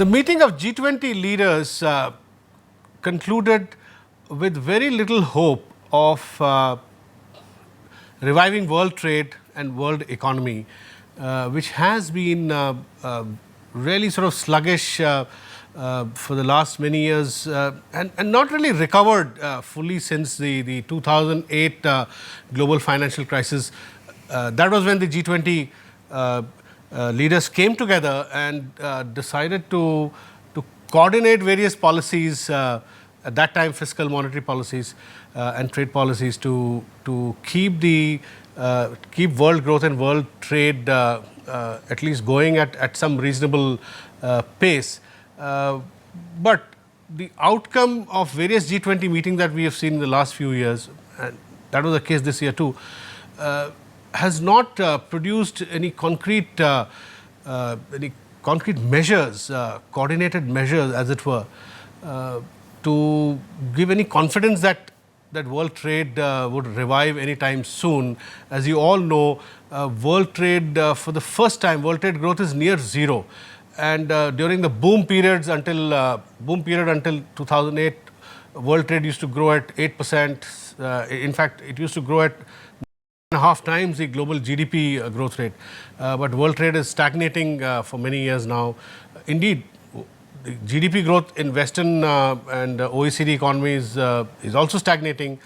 The meeting of G20 leaders concluded with very little hope of reviving world trade and world economy, which has been really sort of sluggish for the last many years and not really recovered fully since the 2008 global financial crisis. That was when the G20 leaders came together and decided to coordinate various policies, at that time fiscal monetary policies and trade policies to keep keep world growth and world trade at least going at some reasonable pace. But the outcome of various G20 meetings that we have seen in the last few years, and that was the case this year too, has not produced any concrete measures, coordinated measures as it were, to give any confidence that world trade would revive anytime soon. As you all know, world trade for the first time, world trade growth is near zero. And during the boom period until 2008, world trade used to grow at 8%. In fact, it used to grow at 1.5 times the global GDP growth rate. But world trade is stagnating for many years now. Indeed, the GDP growth in Western and OECD economies is also stagnating.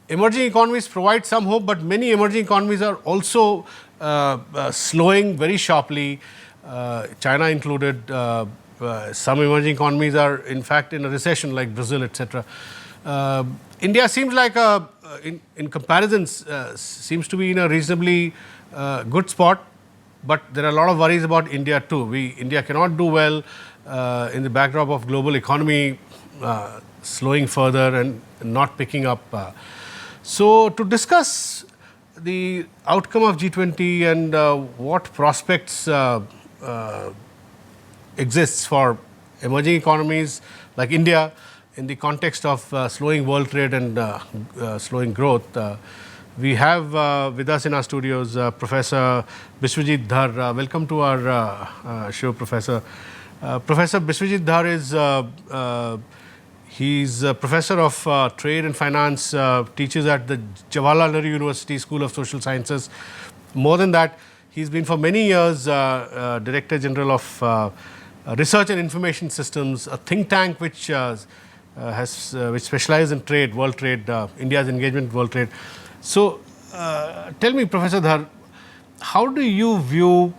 Emerging economies provide some hope, but many emerging economies are also slowing very sharply, China included. Some emerging economies are in fact in a recession like Brazil, etc. India seems like, in comparisons, seems to be in a reasonably good spot, but there are a lot of worries about India too. India cannot do well in the backdrop of global economy slowing further and not picking up. So to discuss the outcome of G20 and what prospects exists for emerging economies like India in the context of slowing world trade and slowing growth, we have with us in our studios Professor Biswajit Dhar. Welcome to our show, Professor. Professor Biswajit Dhar is he's a professor of trade and finance, teaches at the Jawaharlal Nehru University School of Social Sciences. More than that, he's been for many years Director General of Research and Information Systems, a think tank which which specializes in trade, world trade, India's engagement in world trade. So, tell me, Professor Dhar, how do you view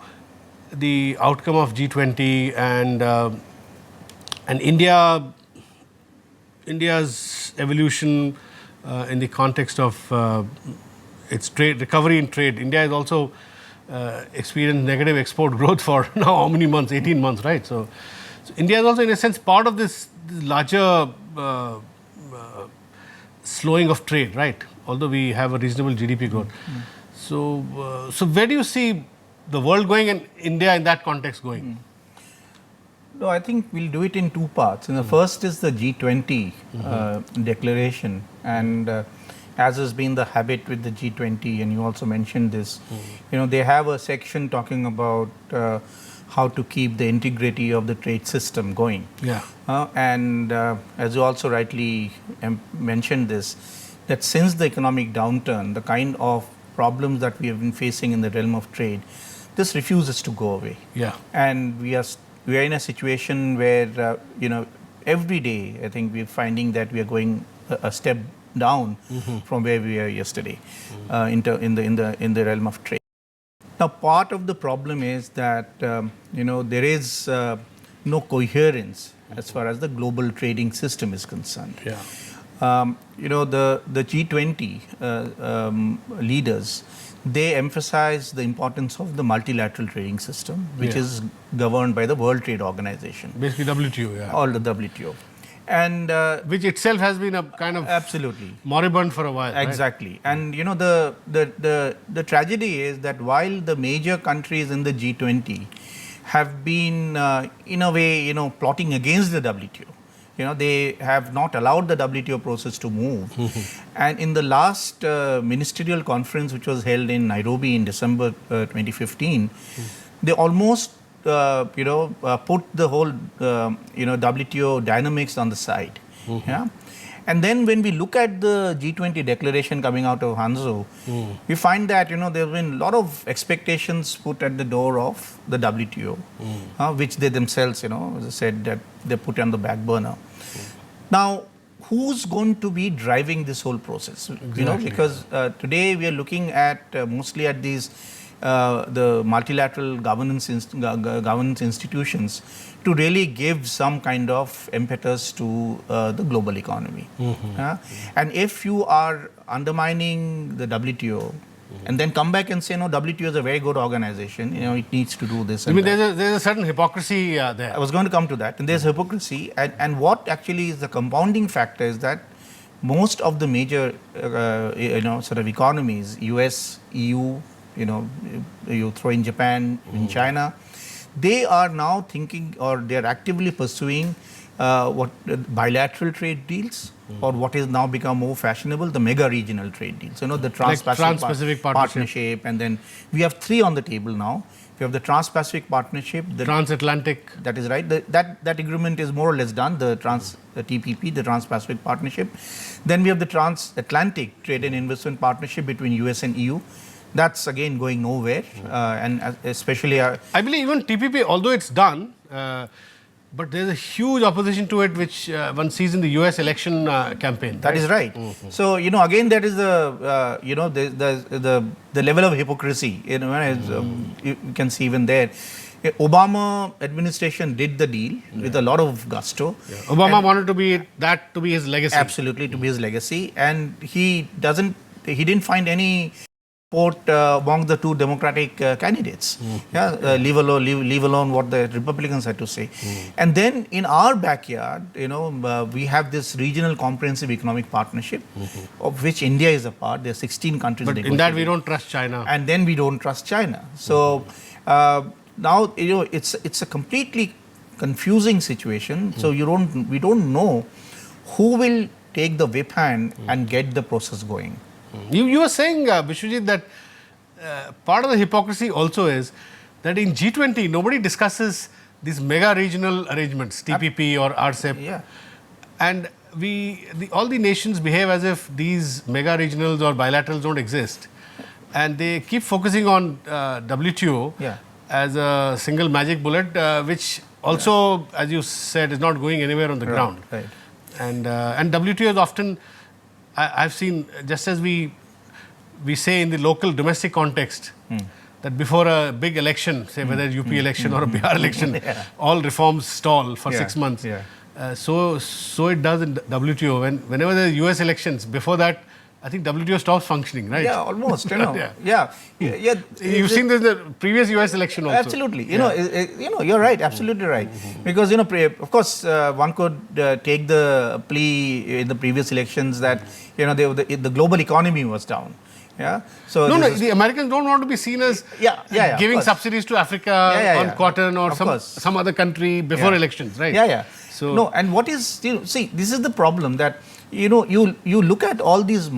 the outcome of G20 and India's evolution in the context of its trade recovery in trade? India has also experienced negative export growth for now how many months? 18 months, right? So India is also in a sense part of this larger slowing of trade, right? Although we have a reasonable GDP growth. So where do you see the world going and India in that context going? No, I think we'll do it in two parts. And the first is the G20 declaration, and as has been the habit with the G20, and you also mentioned this, you know, they have a section talking about how to keep the integrity of the trade system going. Yeah. And as you also rightly mentioned this, that since the economic downturn, the kind of problems that we have been facing in the realm of trade, this refuses to go away. Yeah. And we are in a situation where you know, every day I think we're finding that we are going a step down from where we were yesterday in the realm of trade. Now, part of the problem is that you know, there is no coherence as far as the global trading system is concerned. Yeah. You know, the G20 leaders, they emphasize the importance of the multilateral trading system, which is governed by the World Trade Organization. Basically WTO, yeah. Or the WTO. And which itself has been a kind of absolutely moribund for a while. Exactly. Right? And you know, the tragedy is that while the major countries in the G20 have been in a way, you know, plotting against the WTO, you know, they have not allowed the WTO process to move. And in the last ministerial conference, which was held in Nairobi in December 2015, they almost put the whole, WTO dynamics on the side. Yeah. And then when we look at the G20 declaration coming out of Hangzhou, we find that, there have been a lot of expectations put at the door of the WTO, which they themselves, as I said, that they put on the back burner. Now, who's going to be driving this whole process? Exactly. Because today we are looking at mostly at these the multilateral governance institutions to really give some kind of impetus to the global economy. And if you are undermining the WTO and then come back and say, no, WTO is a very good organization, it needs to do this. I mean, there's a certain hypocrisy there. I was going to come to that. And there's hypocrisy. And what actually is the compounding factor is that most of the major, sort of economies, US, EU, you throw in Japan, in China, they are now thinking, or they are actively pursuing bilateral trade deals, or what is now become more fashionable, the mega regional trade deals. The Trans-Pacific Partnership, and then we have 3 on the table now. We have the Trans-Pacific Partnership, the Transatlantic. That is right. That agreement is more or less done. The TPP, the Trans-Pacific Partnership. Then we have the Transatlantic Trade and Investment Partnership between US and EU. That's again going nowhere, and especially I believe even TPP, although it's done, but there's a huge opposition to it, which one sees in the US election campaign. That is right. So again, that is the the level of hypocrisy. You can see even there. Obama administration did the deal with a lot of gusto. Obama wanted to be his legacy. Absolutely, to be his legacy, and he didn't find any support among the 2 Democratic candidates. Leave alone what the Republicans had to say. And then in our backyard, we have this regional comprehensive economic partnership, of which India is a part. There are 16 countries. But in that we don't trust China. And then we don't trust China. So now it's a completely confusing situation. So we don't know who will take the whip hand and get the process going. You were saying, Biswajit, that part of the hypocrisy also is that in G20, nobody discusses these mega regional arrangements, TPP or RCEP. Yeah. And all the nations behave as if these mega regionals or bilaterals don't exist. And they keep focusing on WTO as a single magic bullet, which also, as you said, is not going anywhere on the ground. Right. And WTO is often, I've seen, just as we say in the local domestic context, that before a big election, say whether it's UP election or a Bihar election, all reforms stall for 6 months. So it does in WTO. Whenever there are US elections, before that, I think WTO stops functioning, right? Yeah, almost. You've seen this in the previous US election also. Absolutely. You're right. Absolutely right. Because of course, one could take the plea in the previous elections that the global economy was down. Yeah. So the Americans don't want to be seen as giving subsidies to Africa on cotton or some other country before elections, right? So no, and what is see, this is the problem that you look at all these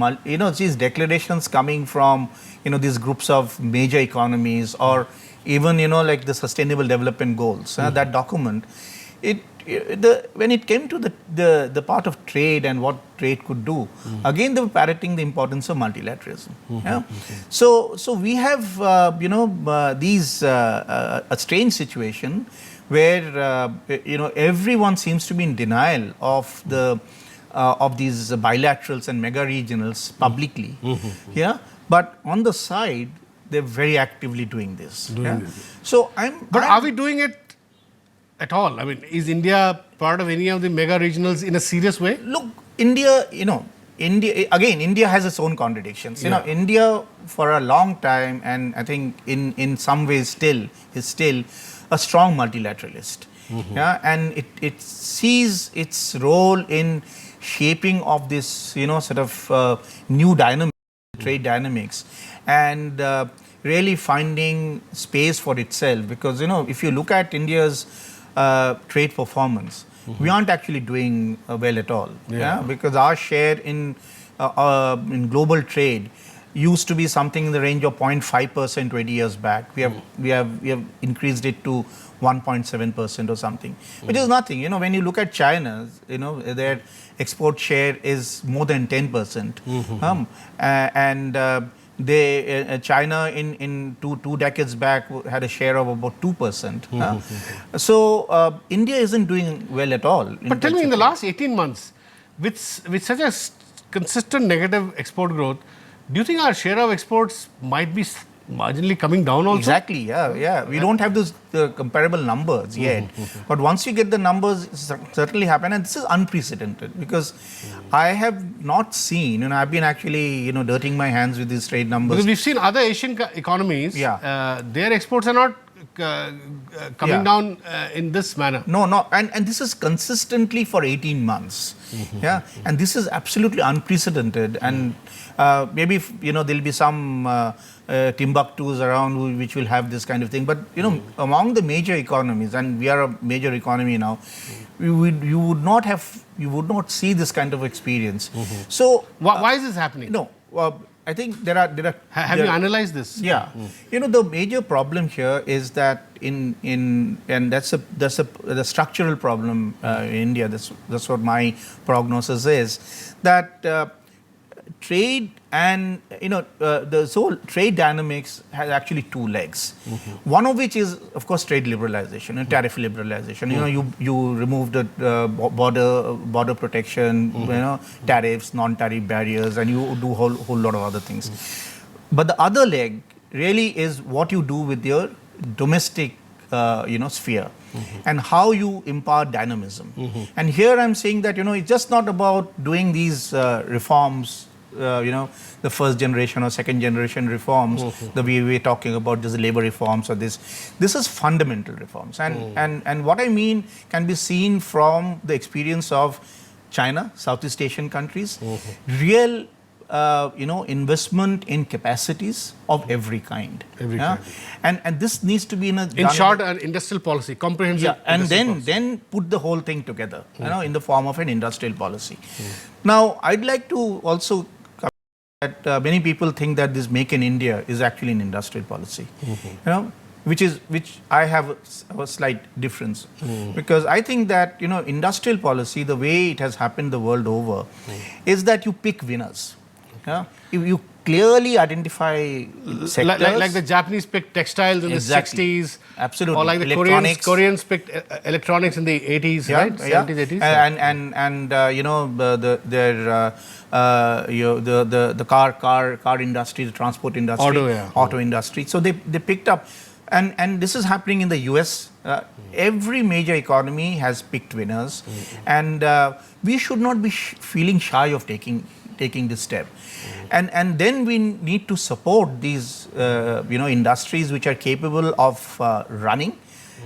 these declarations coming from these groups of major economies, or even like the Sustainable Development Goals. That document, when it came to the part of trade and what trade could do, again they were parroting the importance of multilateralism. So we have these a strange situation where everyone seems to be in denial of of these bilaterals and mega regionals publicly. But on the side, they're very actively doing this. So are we doing it at all? I mean, is India part of any of the mega regionals in a serious way? Look, India has its own contradictions. India for a long time, and I think in some ways is still a strong multilateralist. And it sees its role in shaping of this sort of new dynamic, trade dynamics, and really finding space for itself. Because if you look at India's trade performance, we aren't actually doing well at all. Because our share in global trade used to be something in the range of 0.5% 20 years back. We have increased it to 1.7% or something, which is nothing. When you look at China, their export share is more than 10%. China in two decades back had a share of about 2%. So India isn't doing well at all. But tell me, in the last 18 months, with such a consistent negative export growth, do you think our share of exports might be marginally coming down also? Exactly, yeah. We don't have those comparable numbers yet. But once you get the numbers, it certainly happen. And this is unprecedented because I have not seen, I've been actually, dirting my hands with these trade numbers. Because we've seen other Asian economies, their exports are not coming down in this manner. No. And this is consistently for 18 months. And this is absolutely unprecedented. And maybe, there'll be some Timbuktus around which will have this kind of thing. But, among the major economies, and we are a major economy now, you would not see this kind of experience. So why is this happening? No, I think there are. Have you analyzed this? Yeah, the major problem here is that and that's the structural problem in India. That's what my prognosis is, that trade and the whole trade dynamics has actually two legs. One of which is, of course, trade liberalization and tariff liberalization. You remove the border protection, tariffs, non-tariff barriers, and you do whole lot of other things. But the other leg really is what you do with your domestic sphere and how you impart dynamism. And here I'm saying that it's just not about doing these reforms. The first generation or second generation reforms, the way we're talking about just labor reforms or this is fundamental reforms. And what I mean can be seen from the experience of China, Southeast Asian countries, real investment in capacities of every kind. And this needs to be in short, an industrial policy, comprehensive. And then put the whole thing together, in the form of an industrial policy. Now, I'd like to also that many people think that this Make in India is actually an industrial policy, which I have a slight difference, because I think that industrial policy, the way it has happened the world over, is that you pick winners. You clearly identify sectors. Like the Japanese picked textiles in the 60s. Absolutely. Or like the Koreans picked electronics in the 80s, right? 70s, 80s. And the car industry, the transport industry, auto industry. So they picked up. And this is happening in the US. Every major economy has picked winners. And we should not be feeling shy of taking this step. And then we need to support these industries which are capable of running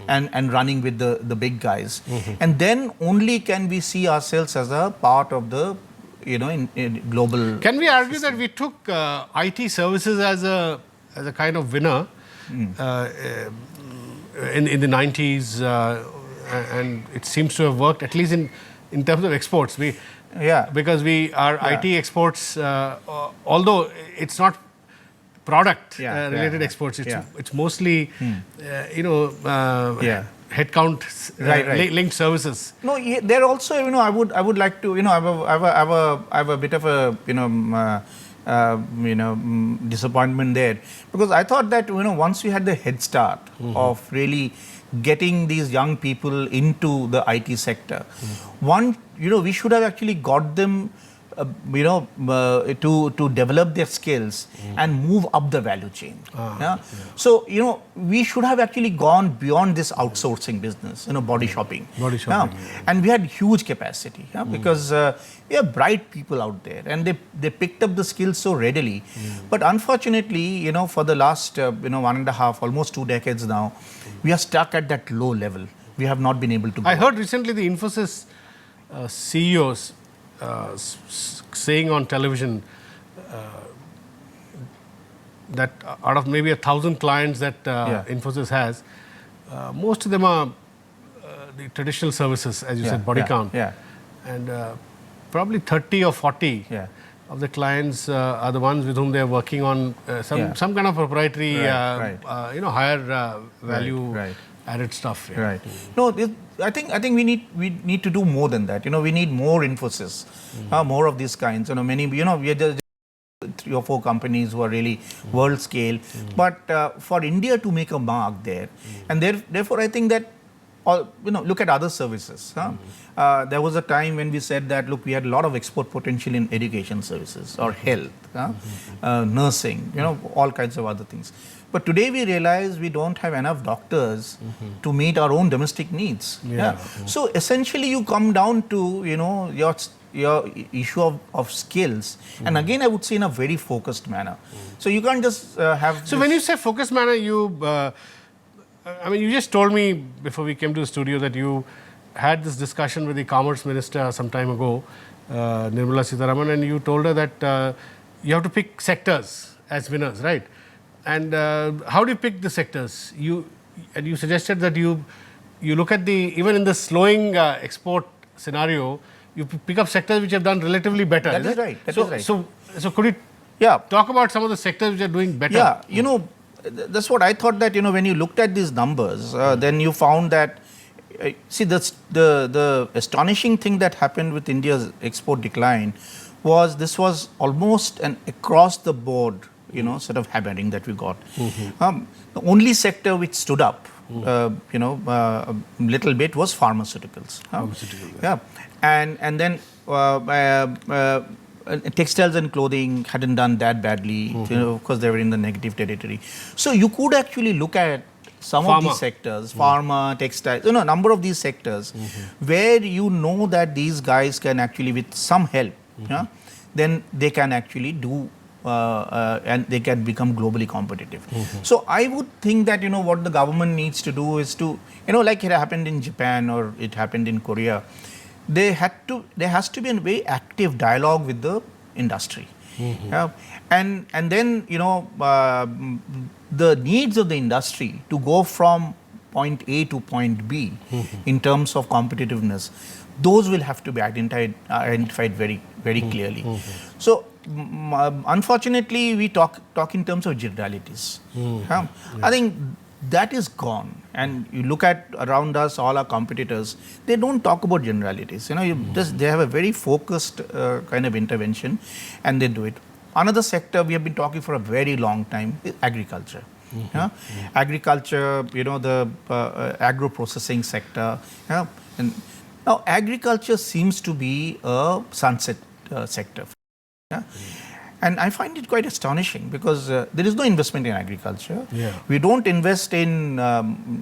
and running with the big guys. And then only can we see ourselves as a part of the in global. Can we argue that we took IT services as a kind of winner in the 90s, and it seems to have worked, at least in terms of exports. Because our IT exports, although it's not product related exports, it's mostly headcount linked services. No, there also I would like to I have a bit of a disappointment there, because I thought that once we had the head start of really getting these young people into the IT sector, we should have actually got them to develop their skills and move up the value chain. So we should have actually gone beyond this outsourcing business, body shopping. And we had huge capacity, because we have bright people out there, and they picked up the skills so readily. But unfortunately, for the last 1.5, almost 2 decades now, we are stuck at that low level. We have not been able to. I heard recently the Infosys CEOs saying on television that out of maybe 1,000 clients that Infosys has, most of them are the traditional services, as you said, body count. And probably 30 or 40 of the clients are the ones with whom they are working on some kind of proprietary, higher value added stuff. Yeah. Right. No, I think we need to do more than that. We need more emphasis, more of these kinds. We are just 3 or 4 companies who are really world scale. But for India to make a mark there, and therefore I think that, look at other services. There was a time when we said that, look, we had a lot of export potential in education services or health, nursing, all kinds of other things. But today we realize we don't have enough doctors to meet our own domestic needs. So essentially you come down to, your issue of skills. And again, I would say in a very focused manner. So you can't just have... So when you say focused manner, you just told me before we came to the studio that you had this discussion with the Commerce Minister some time ago, Nirmala Sitharaman, and you told her that you have to pick sectors as winners, right? And how do you pick the sectors? You suggested that you look at even in the slowing export scenario, you pick up sectors which have done relatively better. That is right. That is right. So could you talk about some of the sectors which are doing better? Yeah, that's what I thought, that, when you looked at these numbers, then you found that, see, the astonishing thing that happened with India's export decline was this was almost an across the board, sort of hammering that we got. The only sector which stood up, a little bit was pharmaceuticals. And then textiles and clothing hadn't done that badly, of course they were in the negative territory. So you could actually look at some of these sectors, pharma, textiles, a number of these sectors, where that these guys can actually, with some help, then they can actually do and they can become globally competitive. So I would think that, what the government needs to do is to, like it happened in Japan or it happened in Korea, there has to be a very active dialogue with the industry. And then, the needs of the industry to go from point A to point B in terms of competitiveness, those will have to be identified very, very clearly. So, unfortunately, we talk in terms of generalities. I think that is gone. And you look at around us, all our competitors, they don't talk about generalities. They have a very focused kind of intervention, and they do it. Another sector we have been talking for a very long time is agriculture. Agriculture, the agro-processing sector. And now, agriculture seems to be a sunset sector. And I find it quite astonishing because there is no investment in agriculture. We don't invest in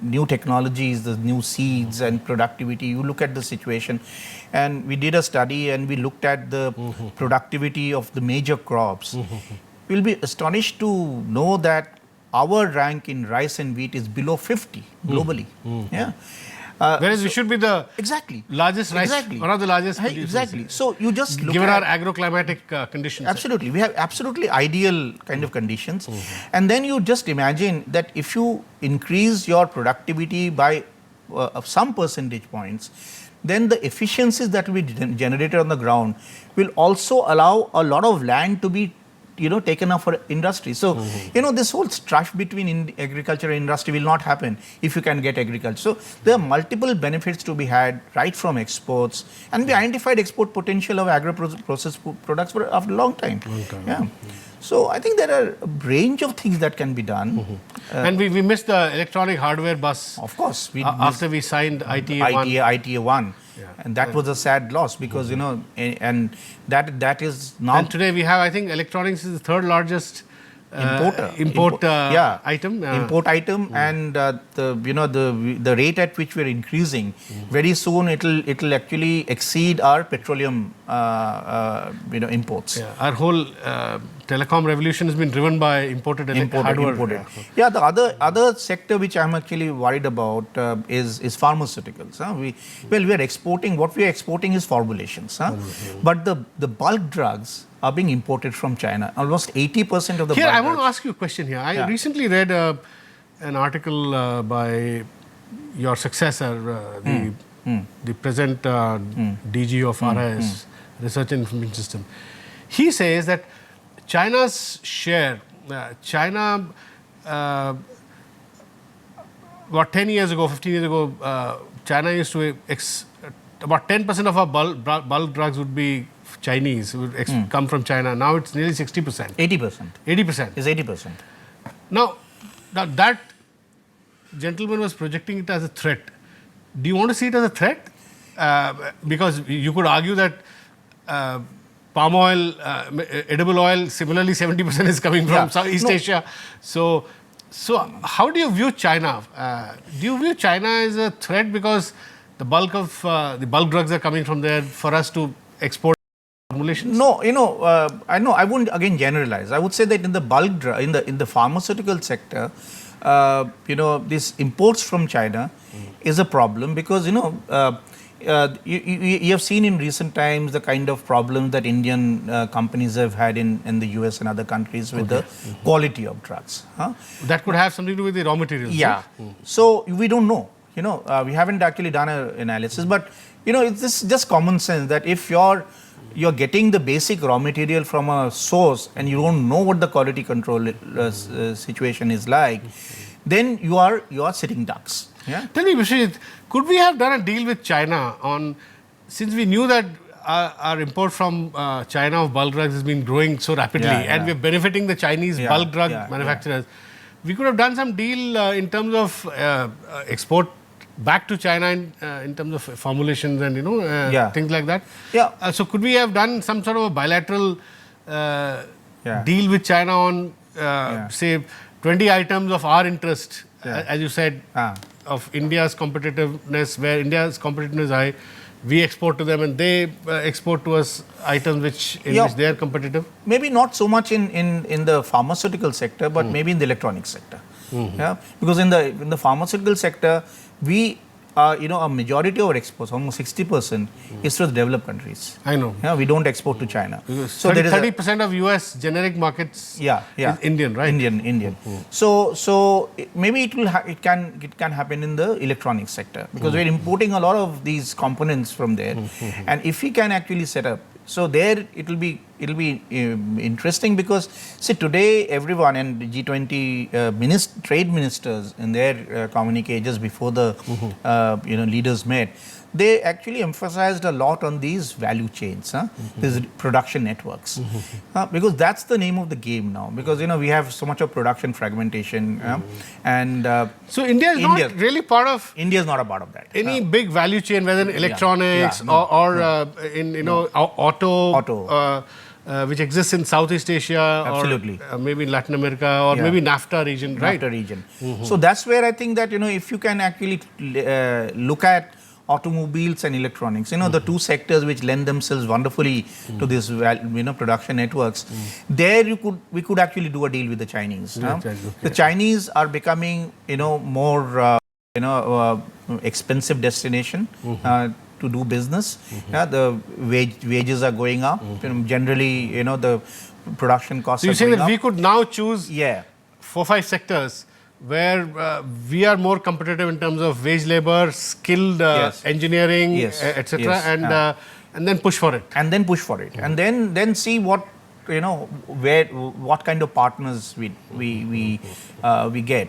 new technologies, the new seeds and productivity. You look at the situation, and we did a study and we looked at the productivity of the major crops. You'll be astonished to know that our rank in rice and wheat is below 50 globally. Whereas we should be the largest rice, one of the largest producers. Exactly. So you just look given our agroclimatic conditions. Absolutely. We have absolutely ideal kind of conditions. And then you just imagine that if you increase your productivity by some percentage points, then the efficiencies that will be generated on the ground will also allow a lot of land to be taken up for industry. So, this whole strife between agriculture and industry will not happen if you can get agriculture. So, there are multiple benefits to be had right from exports, and we identified export potential of agro-processed products for after a long time. So, I think there are a range of things that can be done. And we missed the electronic hardware bus. Of course. After we signed ITA 1. And that was a sad loss because, and that is now... And today we have, I think, electronics is the third largest import item. Import item, and the rate at which we're increasing, very soon it'll actually exceed our petroleum imports. Our whole telecom revolution has been driven by imported hardware. The other sector which I'm actually worried about is pharmaceuticals. We are exporting, what we are exporting is formulations. But the bulk drugs are being imported from China. Almost 80% of the I want to ask you a question here. I recently read an article by your successor, the present DG of RIS, Research and Information System. he says that China's share, China, about 10 years ago, 15 years ago, China used to, about 10% of our bulk drugs would be Chinese, would come from China. Now it's nearly 60%. 80%. 80%. Is 80%. Now that gentleman was projecting it as a threat. Do you want to see it as a threat? Because you could argue that palm oil, edible oil, similarly 70% is coming from Southeast Asia. So how do you view China? Do you view China as a threat because the bulk of the bulk drugs are coming from there for us to export formulations? No, I wouldn't again generalize. I would say that in the bulk drug, in the pharmaceutical sector, these imports from China is a problem because you have seen in recent times the kind of problems that Indian companies have had in the US and other countries with the quality of drugs. That could have something to do with the raw materials. Yeah. So we don't know. We haven't actually done an analysis, but it's just common sense that if you're getting the basic raw material from a source and you don't know what the quality control situation is like, then you are sitting ducks. Yeah. Tell me, Biswajit, could we have done a deal with China since we knew that our import from China of bulk drugs has been growing so rapidly and we're benefiting the Chinese bulk drug manufacturers. We could have done some deal in terms of export back to China in terms of formulations and things like that. Yeah. So could we have done some sort of a bilateral deal with China on say 20 items of our interest, as you said, of India's competitiveness, where India's competitiveness is high, we export to them and they export to us items which they are competitive? Maybe not so much in the pharmaceutical sector, but maybe in the electronics sector. Yeah, because in the pharmaceutical sector, we a majority of our exports, almost 60%, is to the developed countries. I know. Yeah, we don't export to China. So 30% of US generic markets is Indian, right? Indian. So maybe it can happen in the electronics sector because we're importing a lot of these components from there, and if we can actually set up. So there it'll be interesting because see today everyone and the G20 trade ministers in their communique just before the leaders met, they actually emphasized a lot on these value chains, these production networks, because that's the name of the game now. Because we have so much of production fragmentation, and so India is not really part of. India is not a part of that. Any big value chain, whether in electronics or in auto. Which exists in Southeast Asia, absolutely, or maybe in Latin America, or maybe NAFTA region, right? NAFTA region. So that's where I think that if you can actually look at automobiles and electronics, the two sectors which lend themselves wonderfully to this production networks, there we could actually do a deal with the Chinese. The Chinese are becoming more expensive destination to do business. The wages are going up. Generally, the production costs. So you're saying that we could now choose 4-5 sectors where we are more competitive in terms of wage labor, skilled engineering, etc., and then push for it. And then see what what kind of partners we get.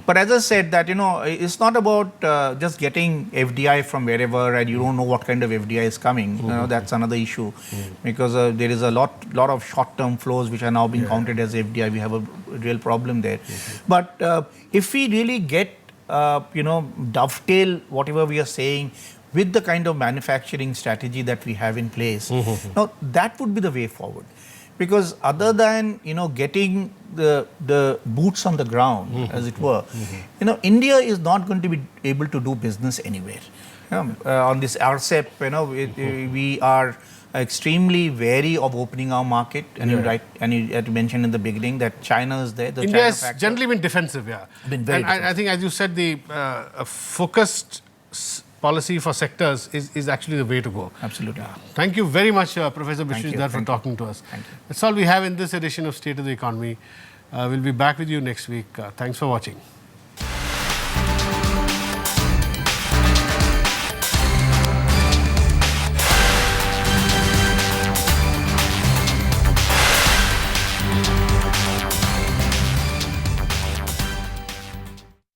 But as I said, that it's not about just getting FDI from wherever and you don't know what kind of FDI is coming. That's another issue, because there is a lot of short-term flows which are now being counted as FDI. We have a real problem there. But if we really get dovetail whatever we are saying with the kind of manufacturing strategy that we have in place, now that would be the way forward. Because other than getting the boots on the ground, as it were, India is not going to be able to do business anywhere. On this RCEP, we are extremely wary of opening our market, and you had mentioned in the beginning that China is there. India has generally been defensive, Been very defensive. I think, as you said, the focused policy for sectors is actually the way to go. Absolutely. Thank you very much, Professor Biswajit Dhar, for talking to us. Thank you. That's all we have in this edition of State of the Economy. We'll be back with you next week. Thanks for watching.